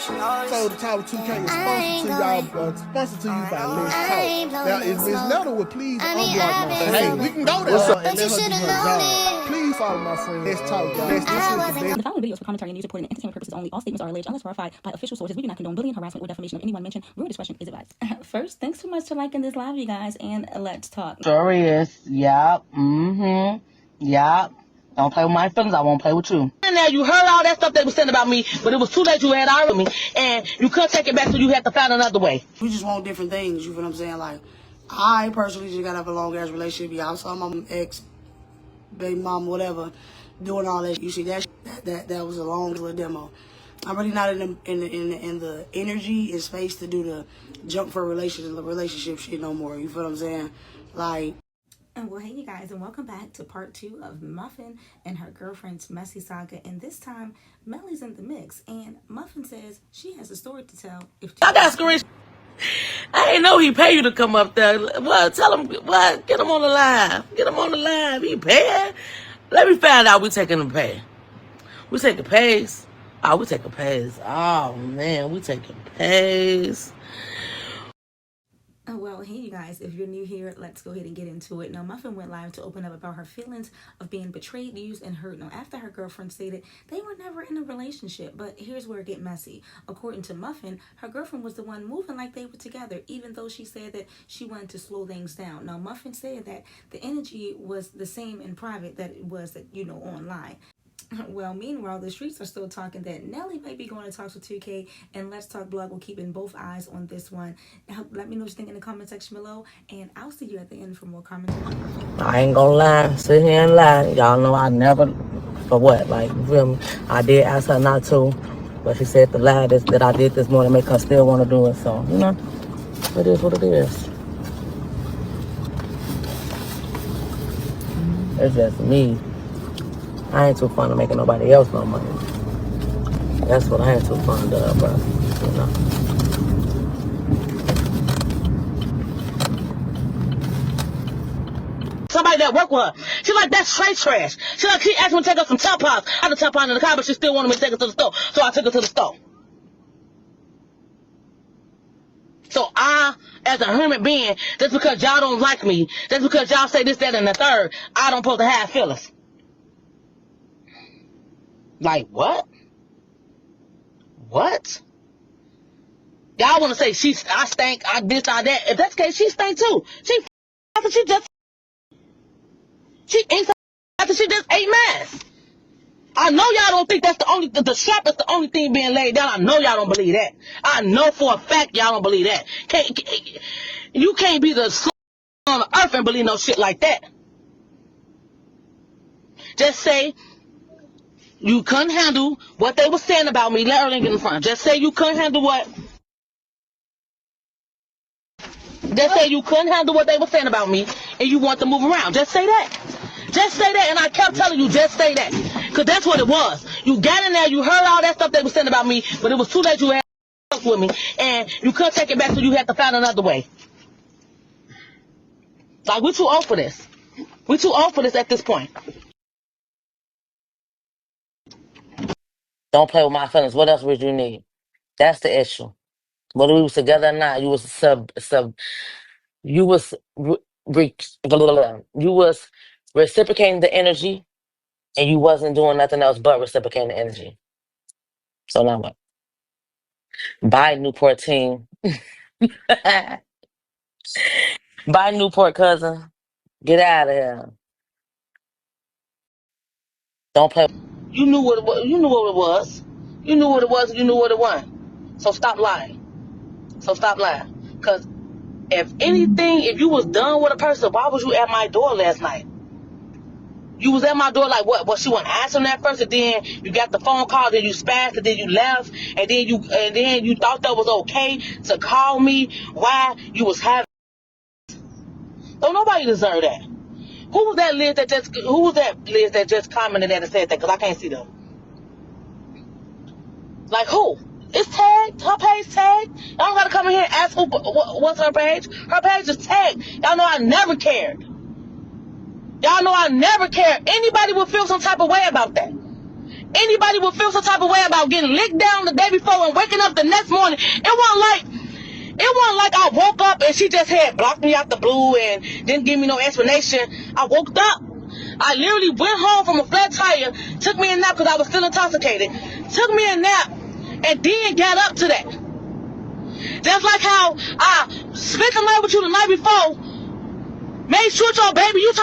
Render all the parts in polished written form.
So the Talks with Tukay is sponsored to you by Let's Talk. Now, if Miss Nelly would please unblock my friend, hey, we can go there and let her do her job. Please follow my friend. Let's talk, y'all. The following videos for commentary and news reporting and entertainment purposes only. All statements are alleged unless verified by official sources. We do not condone bullying, harassment, or defamation of anyone mentioned. Viewer discretion is advised. First, thanks so much for liking this live, you guys, and let's talk. Sure is. Yep. Yep. Don't play with my feelings. I won't play with you. And now you heard all that stuff they were saying about me, but it was too late. You had already me, and you couldn't take it back, so you had to find another way. We just want different things. You feel what I'm saying? Like, I personally just gotta have a long ass relationship. Yeah, I saw my ex, baby mom, whatever, doing all that. You see that was a long little demo. I'm really not in the energy and space to do the jump for relationship shit no more. You feel what I'm saying? Like. Well, hey you guys, and welcome back to part 2 of Muffin and her girlfriend's messy saga. And this time, Melly's in the mix, and Muffin says she has a story to tell. I got screen. I ain't know he pay you to come up there. What? Tell him what? Get him on the live. Get him on the live. He paying? Let me find out. We taking the pay. We taking pays. Oh, we taking pays. Oh man, we taking pays. Well, hey you guys, if you're new here, let's go ahead and get into it. Now, Muffin went live to open up about her feelings of being betrayed, used, and hurt. Now, after her girlfriend stated they were never in a relationship, but here's where it get messy. According to Muffin, her girlfriend was the one moving like they were together, even though she said that she wanted to slow things down. Now, Muffin said that the energy was the same in private that it was, that online. Well, meanwhile, the streets are still talking that Nelly might be going to Talks with Tukay, and Let's Talk blog will keeping both eyes on this one. Now, let me know what you think in the comment section below, and I'll see you at the end for more comments. I ain't gonna lie, sit here and lie. Y'all know I never, for what? Like, you feel me? I did ask her not to, but she said the lie that I did this morning make her still want to do it. So, you know, it is what it is. It's just me. I ain't too fond of making nobody else no money. That's what I ain't too fond of, bro. You know. Somebody that work with her, she like, that's straight trash. She like, she asked me to take her some tampons. I had a tampon in the car, but she still wanted me to take her to the store. So I took her to the store. So I, as a human being, just because y'all don't like me, just because y'all say this, that, and the third, I don't supposed to have feelings. Like, what? What? Y'all want to say I stank, I this, I that. If that's the case, she stank too. She ain't after she just ate mass. I know y'all don't think that's the strap is the only thing being laid down. I know y'all don't believe that. I know for a fact y'all don't believe that. You can't be the son on the earth and believe no shit like that. Just say you couldn't handle what they were saying about me. Let her get in front. Just say you couldn't handle what. Just say you couldn't handle what they were saying about me, and you want to move around. Just say that. Just say that, and I kept telling you, just say that, because that's what it was. You got in there, you heard all that stuff they were saying about me, but it was too late. You had to with me, and you couldn't take it back, so you had to find another way. Like, we're too old for this. We're too old for this at this point. Don't play with my feelings. What else would you need? That's the issue. Whether we was together or not, you was you was reciprocating the energy, and you wasn't doing nothing else but reciprocating the energy. So now what? Bye, Newport team. Bye, Newport cousin. Get out of here. Don't play. You knew what it was. You knew what it was. You knew what it was. You knew what it was. So stop lying. Because if anything, if you was done with a person, why was you at my door last night? You was at my door like what? Well, she wasn't answering that first, and then you got the phone call, then you spazzed, and then you left, and then you thought that was okay to call me while you was having. Don't nobody deserve that. Who was that Liz that just commented that and said that? Because I can't see them. Like who? It's tagged. Her page tagged. Y'all don't gotta come in here and ask what's her page. Her page is tagged. Y'all know I never cared. Y'all know I never cared. Anybody would feel some type of way about that. anybody would feel some type of way about getting licked down the day before and waking up the next morning. It wasn't like I woke up and she just had blocked me out the blue and didn't give me no explanation. I woke up. I literally went home from a flat tire, took me a nap because I was still intoxicated, took me a nap, and then got up to that. Just like how I spent the night with you the night before, made sure your baby, y'all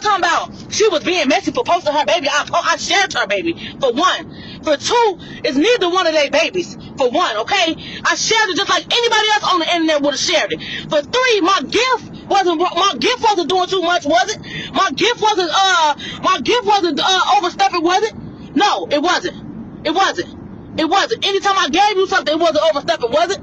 talking about she was being messy for posting her baby. I shared her baby, for one. For two, it's neither one of their babies, for one, okay? I shared it just like anybody else on the internet would have shared it. For three, my gift wasn't doing too much, was it? My gift wasn't overstepping, was it? No, it wasn't. It wasn't. Anytime I gave you something, it wasn't overstepping, was it?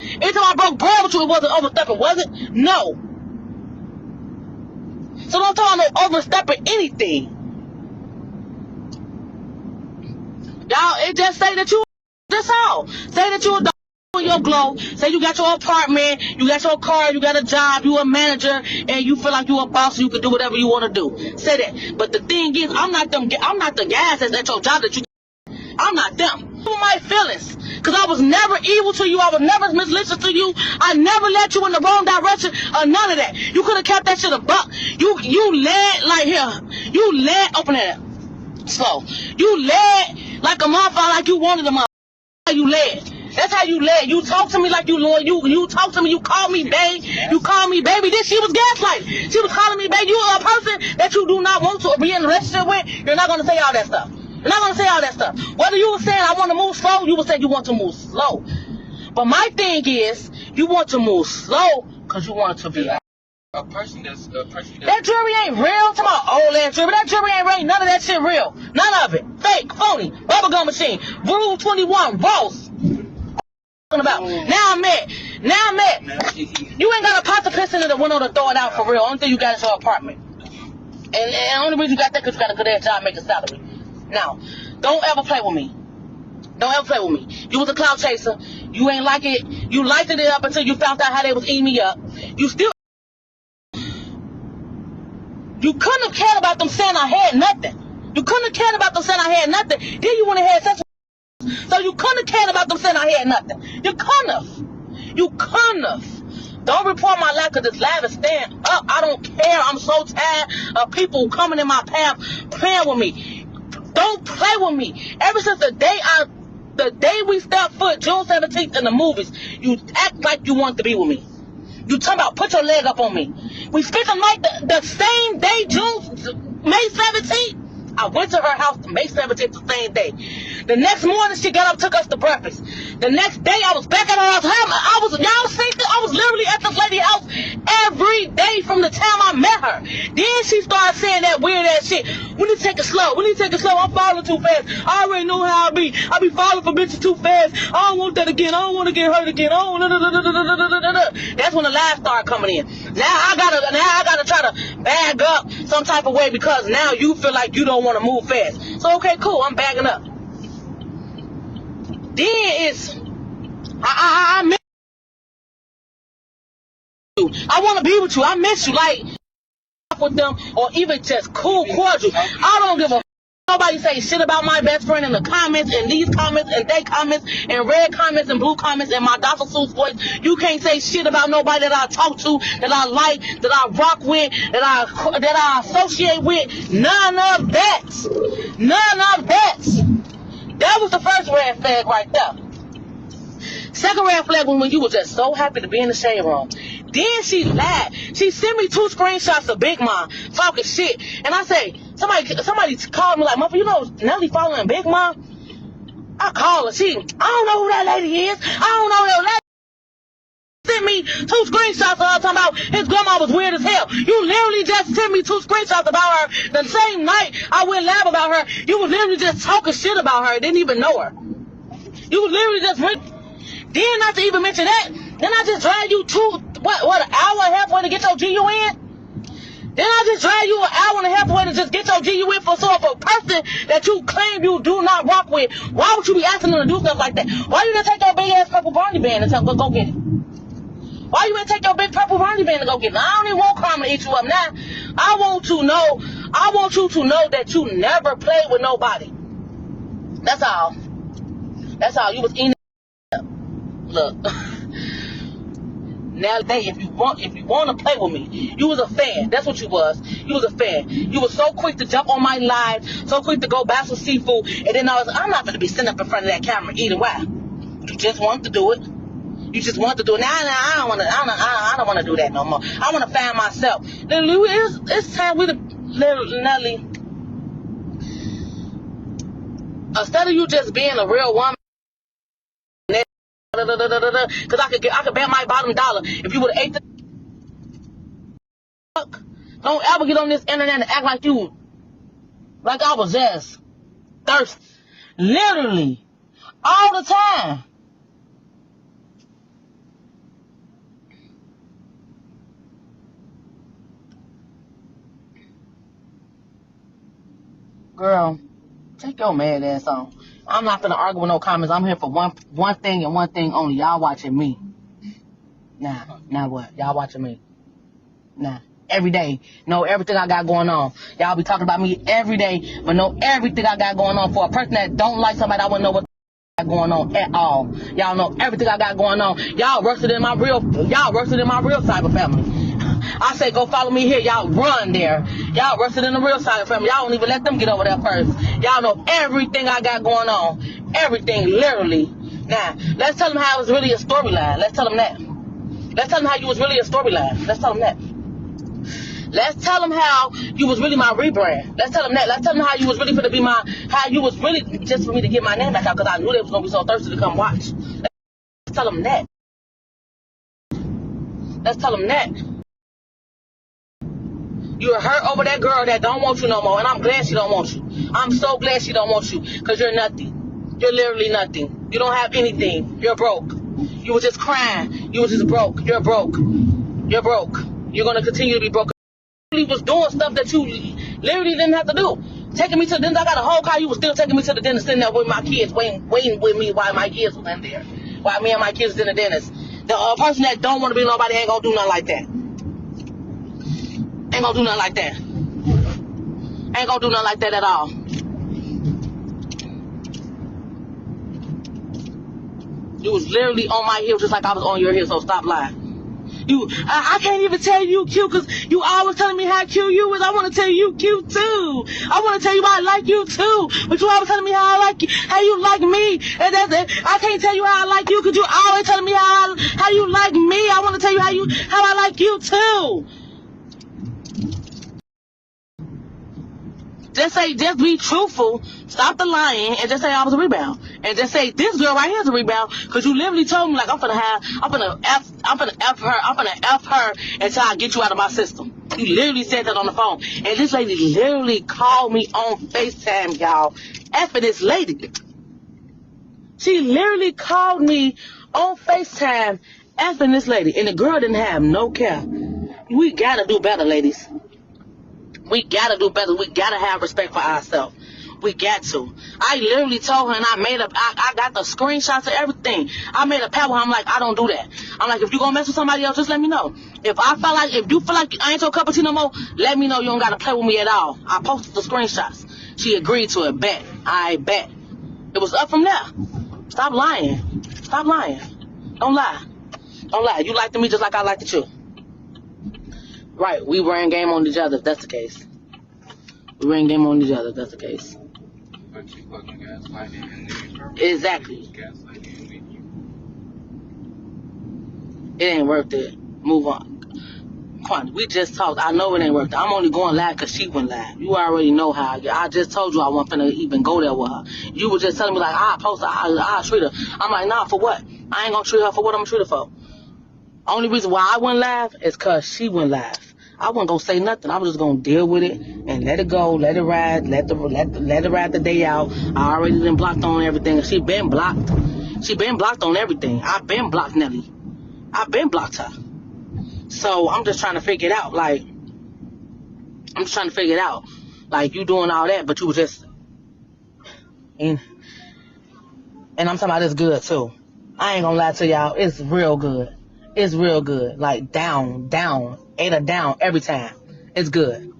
Anytime I broke bread with you, it wasn't overstepping, was it? No. So don't talk about no overstepping anything. Y'all, it just say that you, that's all. Say that you a dog in your glow. Say you got your apartment, you got your car, you got a job, you a manager, and you feel like you a boss, so you can do whatever you want to do. Say that. But the thing is, I'm not the guys that's at your job that you. I'm not them. My feelings, because I was never evil to you. I was never mislistened to you. I never led you in the wrong direction or none of that. You could have kept that shit a buck. You led like here. You led, open it up. Slow. You led like a motherfucker, like you wanted a motherfucker. That's how you led. That's how you led. You talk to me like you loyal. You talk to me. You call me babe. You call me baby. Then she was gaslighting. She was calling me baby. You a person that you do not want to be in a relationship with. You're not gonna say all that stuff. You're not going to say all that stuff. Whether you were saying I want to move slow, you would say you want to move slow. But my thing is, you want to move slow because you want it to be a person that's that jewelry ain't real. Talking about old ass jewelry. That jewelry ain't real. None of that shit real. None of it. Fake, phony, bubblegum machine, Rule 21, Ross. About. Now I'm mad. You ain't got a pot to piss in it and went on to throw it out for real. Only thing you got is your apartment. And the only reason you got that because you got a good ass job, make a salary. Now, don't ever play with me. Don't ever play with me. You was a clout chaser. You ain't like it. You liked it up until you found out how they was eating me up. You couldn't have cared about them saying I had nothing. You couldn't have cared about them saying I had nothing. Then you went and had sex with me. So you couldn't have cared about them saying I had nothing. You couldn't have. Don't report my life because this life is staying up. I don't care. I'm so tired of people coming in my path playing with me. Don't play with me. Ever since the day we stepped foot, June 17th in the movies, you act like you want to be with me. You talking about put your leg up on me. We spent the night the same day, May 17th. I went to her house May 17th, the same day. The next morning, she got up, took us to breakfast. The next day, I was back at her house. Y'all see this? I was literally at this lady's house every day from the time I met her. Then she started saying that weird ass shit. We need to take it slow. I'm falling too fast. I already know how I be. I be falling for bitches too fast. I don't want that again. I don't want to get hurt again. That's when the lies started coming in. Now I gotta try to bag up some type of way because now you feel like you don't want to move fast. So okay, cool. I'm bagging up. Then it's I miss you. I want to be with you. I miss you. Like with them or even just cool, cordial. I don't give a nobody say shit about my best friend in the comments and these comments and they comments and red comments and blue comments and my Dr. Seuss voice. You can't say shit about nobody that I talk to, that I like, that I rock with, that I associate with. None of that. That was the first red flag right there. Second red flag was when you were just so happy to be in the shade room. Then she lied. She sent me 2 screenshots of Big Mom talking shit. And I say, somebody called me like, Muffin, you know Nelly following Big Mom? I call her. I don't know who that lady is. I don't know that lady. Sent me 2 screenshots of her talking about his grandma was weird as hell. You literally just sent me 2 screenshots about her the same night I went live about her. You was literally just talking shit about her. Didn't even know her. You was literally just then not to even mention that, then I just drive you an hour and a half way to get your GU in? Then I just drive you an hour and a half way to just get your GU in for a person that you claim you do not rock with. Why would you be asking them to do stuff like that? Why you just take that big ass purple Barney band and tell them, go get it? Why you ain't take your big purple Ronnie band to go get it? I don't even want karma to eat you up now. I want you to know that you never played with nobody. That's all. That's all. You was eating up. Look. Now, if you want to play with me, you was a fan. That's what you was. You was a fan. You was so quick to jump on my live, so quick to go buy some seafood, and then I'm not going to be sitting up in front of that camera eating. Why? You just wanted to do it. You just want to do it. Nah, I don't want to do that no more. I want to find myself. It's time Nelly. Instead of you just being a real woman, because I could bet my bottom dollar if you would have ate the fuck. Don't ever get on this internet and act like I was just thirsty. Literally, all the time. Girl, take your mad ass on. I'm not gonna argue with no comments. I'm here for one thing and one thing only. Y'all watching me. Now what? Y'all watching me. Every day. Know everything I got going on. Y'all be talking about me every day, but know everything I got going on. For a person that don't like somebody, I wouldn't know what I got going on at all. Y'all know everything I got going on. Y'all worse than my real cyber family. I say go follow me here. Y'all run there. Y'all worse than the real cyber family. Y'all don't even let them get over there first. Y'all know everything I got going on. Everything, literally. Now, let's tell them how it was really a storyline. Let's tell them that. Let's tell them how you was really a storyline. Let's tell them that. Let's tell them how you was really my rebrand. Let's tell them that. Let's tell them how you was really going to be how you was really just for me to get my name back out because I knew they was going to be so thirsty to come watch. Let's tell them that. Let's tell them that. You're hurt over that girl that don't want you no more, and I'm glad she don't want you. I'm so glad she don't want you because you're nothing. You're literally nothing. You don't have anything. You're broke. You were just crying. You were just broke. You're broke. You're broke. You're going to continue to be broke. You was doing stuff that you literally didn't have to do. Taking me to the dentist. I got a whole car. You was still taking me to the dentist, sitting there with my kids, waiting with me while my kids was in there. While me and my kids was in the dentist. The person that don't want to be nobody ain't going to do nothing like that. Ain't going to do nothing like that. Ain't going to do nothing like that at all. You was literally on my heels just like I was on your heels, so stop lying. I can't even tell you cute because you always telling me how cute you is. I want to tell you cute too. I want to tell you I like you too. But you always telling me how I like you, how you like me. And that's it. I can't tell you how I like you because you always telling me how you like me. I want to tell you how I like you too. Just be truthful. Stop the lying and just say I was a rebound. And just say this girl right here is a rebound because you literally told me like I'm gonna F her until I get you out of my system. You literally said that on the phone. And this lady literally called me on FaceTime, y'all. Effing this lady. She literally called me on FaceTime effing this lady. And the girl didn't have no care. We gotta do better, ladies. We gotta do better. We gotta have respect for ourselves. We got to. I literally told her and I got the screenshots of everything. I made a pact with her. I'm like, I don't do that. I'm like, if you gonna mess with somebody else, just let me know. If you feel like I ain't your cup of tea no more, let me know you don't gotta play with me at all. I posted the screenshots. She agreed to it. Bet. I bet. It was up from there. Stop lying. Stop lying. Don't lie. Don't lie. You liked me just like I liked you. Right, we ran game on each other if that's the case. We ran game on each other if that's the case. But she fucking gaslighting. Exactly. It ain't worth it. Move on. Quan, we just talked. I know it ain't worth it. I'm only going live because she went live. You already know how. I just told you I wasn't finna even go there with her. You were just telling me like, I'll post her, I'll treat her. I'm like, nah, for what? I ain't gonna treat her for what I'm gonna treat her for. Only reason why I went live is because she went live. I wasn't gonna say nothing. I was just gonna deal with it and let it go, let it ride, let it ride the day out. I already been blocked on everything. She been blocked. She been blocked on everything. I've been blocked Nelly. I've been blocked her. So I'm just trying to figure it out. Like you doing all that, but you was just and I'm talking about it's good too. I ain't gonna lie to y'all. It's real good. It's real good. Like down, 8 or down every time. It's good.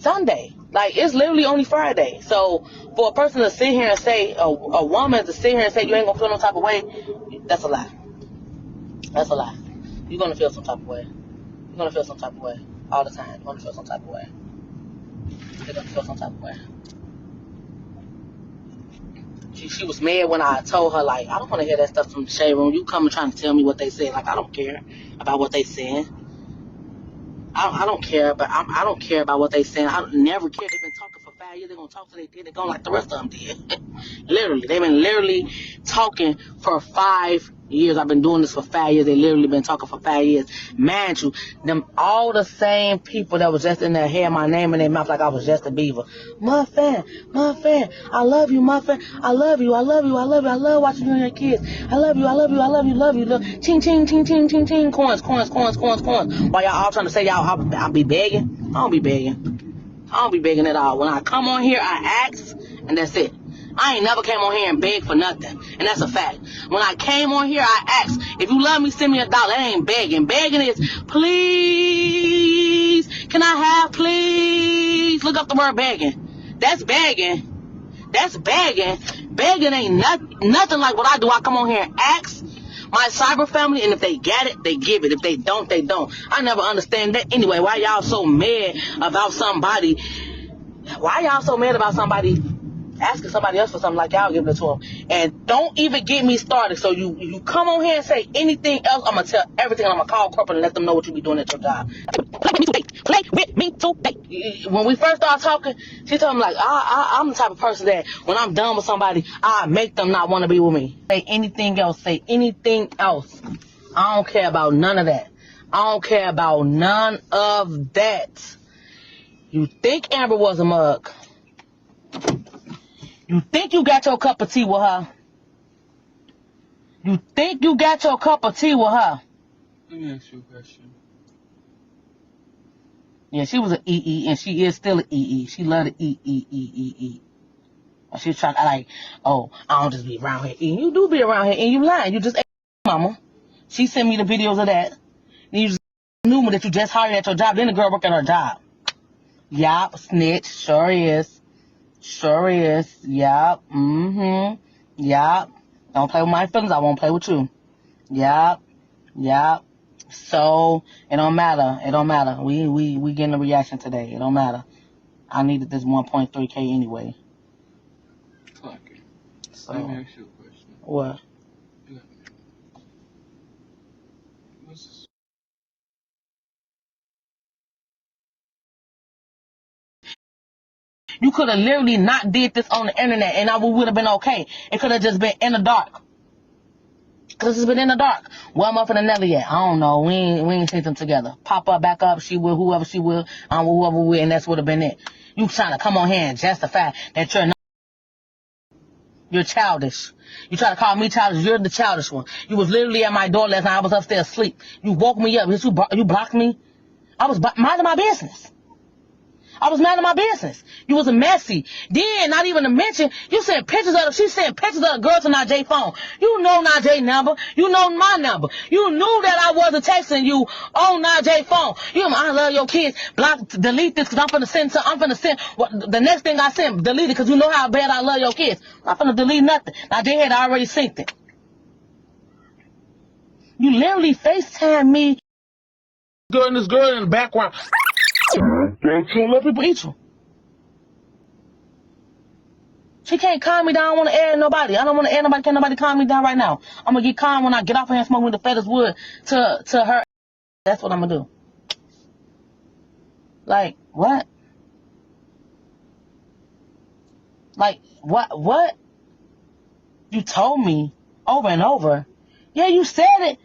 Sunday. Like, it's literally only Friday. So, for a person to sit here and say, a woman to sit here and say you ain't gonna feel no type of way, that's a lie. That's a lie. You're gonna feel some type of way. You're gonna feel some type of way. All the time. You're gonna feel some type of way. You're gonna feel some type of way. She was mad when I told her, like, I don't want to hear that stuff from the shade room. You come and trying to tell me what they said. Like, I don't care about what they said. I don't care, but I don't care about what they saying. I never care. They've been talking for 5 years. They're going to talk till they did. They're going like the rest of them did. Literally. They've been literally talking for 5 years. I've been doing this for 5 years. They literally been talking for 5 years. Mind you, them all the same people that was just in there had my name in their mouth like I was just a beaver. Muffin, I love you, Muffin. I love you. I love watching you and your kids. I love you. Ching, ching, ching, ching, ching, ching. Coins. While y'all all trying to say I'll be begging. I don't be begging at all. When I come on here, I ask, and that's it. I ain't never came on here and begged for nothing. And that's a fact. When I came on here, I asked, if you love me, send me $1. That ain't begging. Begging is, please, can I have, please? Look up the word begging. That's begging. Begging ain't nothing like what I do. I come on here and ask my cyber family, and if they get it, they give it. If they don't, they don't. I never understand that. Anyway, why y'all so mad about somebody? Why y'all so mad about somebody asking somebody else for something like y'all giving it to them? And don't even get me started. So you come on here and say anything else, I'm going to tell everything. I'm going to call corporate and let them know what you be doing at your job. Play with me today. When we first started talking, she told me, like, I'm the type of person that when I'm done with somebody, I make them not want to be with me. Say anything else. I don't care about none of that. You think Amber was a mug. You think you got your cup of tea with her. Let me ask you a question. Yeah, she was an EE, and she is still an EE. She loved to eat. And she's trying to like, oh, I don't just be around here eating. You do be around here and you lying. You just ate mama. She sent me the videos of that. And you just knew me that you just hired at your job. Then the girl work at her job. Yup, snitch. Sure is. Yup. Yup. Don't play with my feelings. I won't play with you. Yup. So, it don't matter. We getting a reaction today. It don't matter. I needed this 1.3K anyway. Fuck it. So, Let me ask you a question. What? What's this? You could have literally not did this on the internet and we would have been okay. It could have just been in the dark. Cause it's been in the dark. Where Muffin and Nelly at? I don't know. We ain't seen them together. Pop up, back up. She will, whoever she will. I'm with whoever will, and that's would have been it. You trying to come on here and justify that you're childish. You try to call me childish. You're the childish one. You was literally at my door last night. I was upstairs asleep. You woke me up. You blocked me. I was minding my business. You was a messy. Then, not even to mention, she sent pictures of the girl to Najee phone. You know Najee number. You know my number. You knew that I wasn't texting you on Najee phone. I love your kids. Delete this, cause I'm finna send the next thing I sent, delete it, cause you know how bad I love your kids. I'm finna delete nothing. Najee had already synced it. You literally FaceTime me. This girl in the background. Don't let people eat you. She can't calm me down. I don't want to air nobody. I don't want to air nobody. Can't nobody calm me down right now. I'm going to get calm when I get off here and smoke with the feathers wood to her. That's what I'm going to do. Like, what? Like, what? You told me over and over. Yeah, you said it.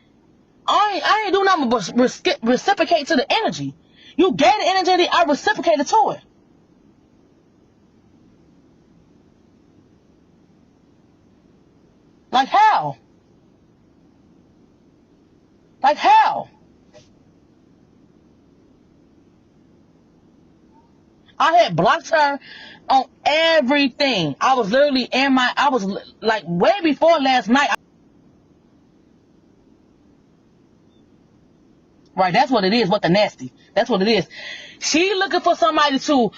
I ain't do nothing but reciprocate to the energy. You gave the energy, I reciprocated to it. Like how? I had blocked her on everything. I was literally way before last night. Right, that's what it is, what the nasty. That's what it is. She looking for somebody to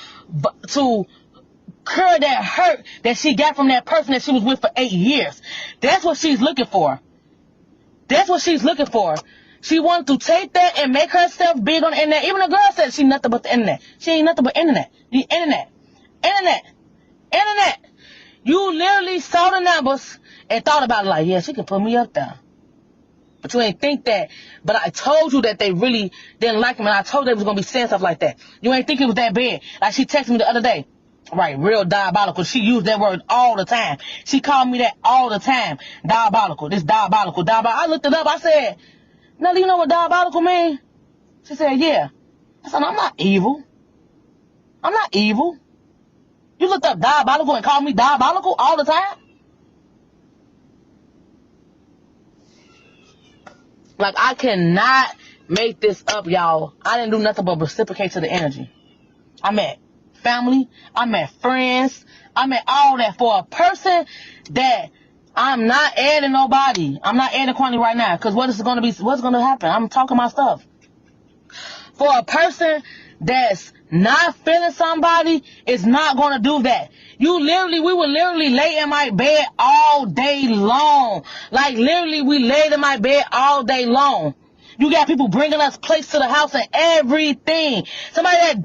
cure that hurt that she got from that person that she was with for 8 years. That's what she's looking for. That's what she's looking for. She wanted to take that and make herself big on the internet. Even the girl said she nothing but the internet. She ain't nothing but internet. The internet. Internet. Internet. You literally saw the numbers and thought about it like, yeah, she can put me up there. But you ain't think that. But I told you that they really didn't like him, and I told you they was going to be saying stuff like that. You ain't think it was that bad. Like she texted me the other day. Right, real diabolical. She used that word all the time. She called me that all the time. Diabolical. This diabolical. Diabolical. I looked it up. I said, Nelly, you know what diabolical mean? She said, yeah. I said, I'm not evil. I'm not evil. You looked up diabolical and called me diabolical all the time? Like, I cannot make this up, y'all. I didn't do nothing but reciprocate to the energy. I met family. I met friends. I met all that for a person that I'm not adding nobody. I'm not adding quantity right now. Because what's going to happen? I'm talking my stuff. For a person that's not feeling somebody, is not going to do that. We would literally lay in my bed all day long. Like, literally, we laid in my bed all day long. You got people bringing us plates to the house and everything. Somebody that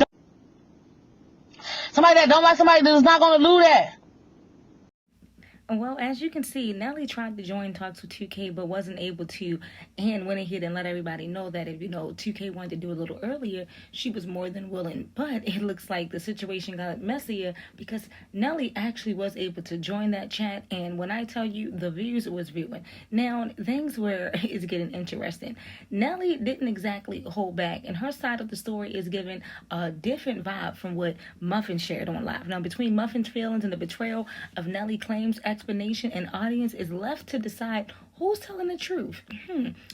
don't like somebody that's not going to do that. Well, as you can see, Nelly tried to join Talks with Tukay, but wasn't able to, and went ahead and let everybody know that if, Tukay wanted to do a little earlier, she was more than willing. But it looks like the situation got messier because Nelly actually was able to join that chat, and when I tell you, the views was viewing. Now, things is getting interesting. Nelly didn't exactly hold back, and her side of the story is giving a different vibe from what Muffin shared on live. Now, between Muffin's feelings and the betrayal of Nelly claims, explanation, and audience is left to decide who's telling the truth.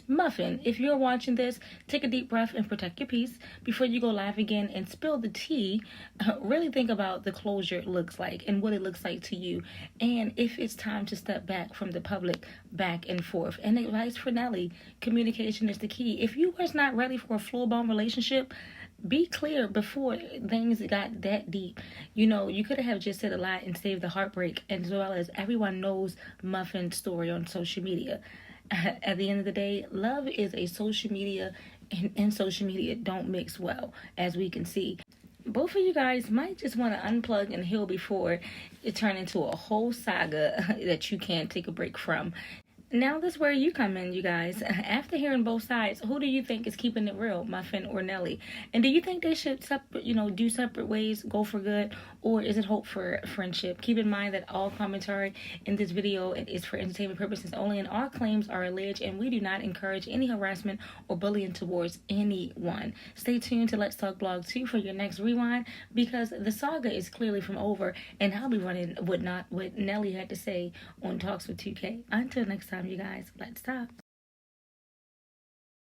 Muffin, if you're watching this, take a deep breath and protect your peace before you go live again and spill the tea. Really think about the closure it looks like and what it looks like to you, and if it's time to step back from the public back and forth. And advice for Nelly, communication is the key. If you was not ready for a full-blown relationship, be clear before things got that deep. You could have just said a lot and saved the heartbreak, as well as everyone knows Muffin's story on social media. At the end of the day, love is a social media, and social media don't mix well, as we can see. Both of you guys might just want to unplug and heal before it turns into a whole saga that you can't take a break from. Now this is where you come in, you guys. After hearing both sides, who do you think is keeping it real, Muffin or Nelly? And do you think they should do separate ways, go for good, or is it hope for friendship? Keep in mind that all commentary in this video is for entertainment purposes only, and all claims are alleged, and we do not encourage any harassment or bullying towards anyone. Stay tuned to Let's Talk Blog 2 for your next rewind, because the saga is clearly from over, and I'll be running what Nelly had to say on Talks with Tukay. Until next time, you guys, let's talk.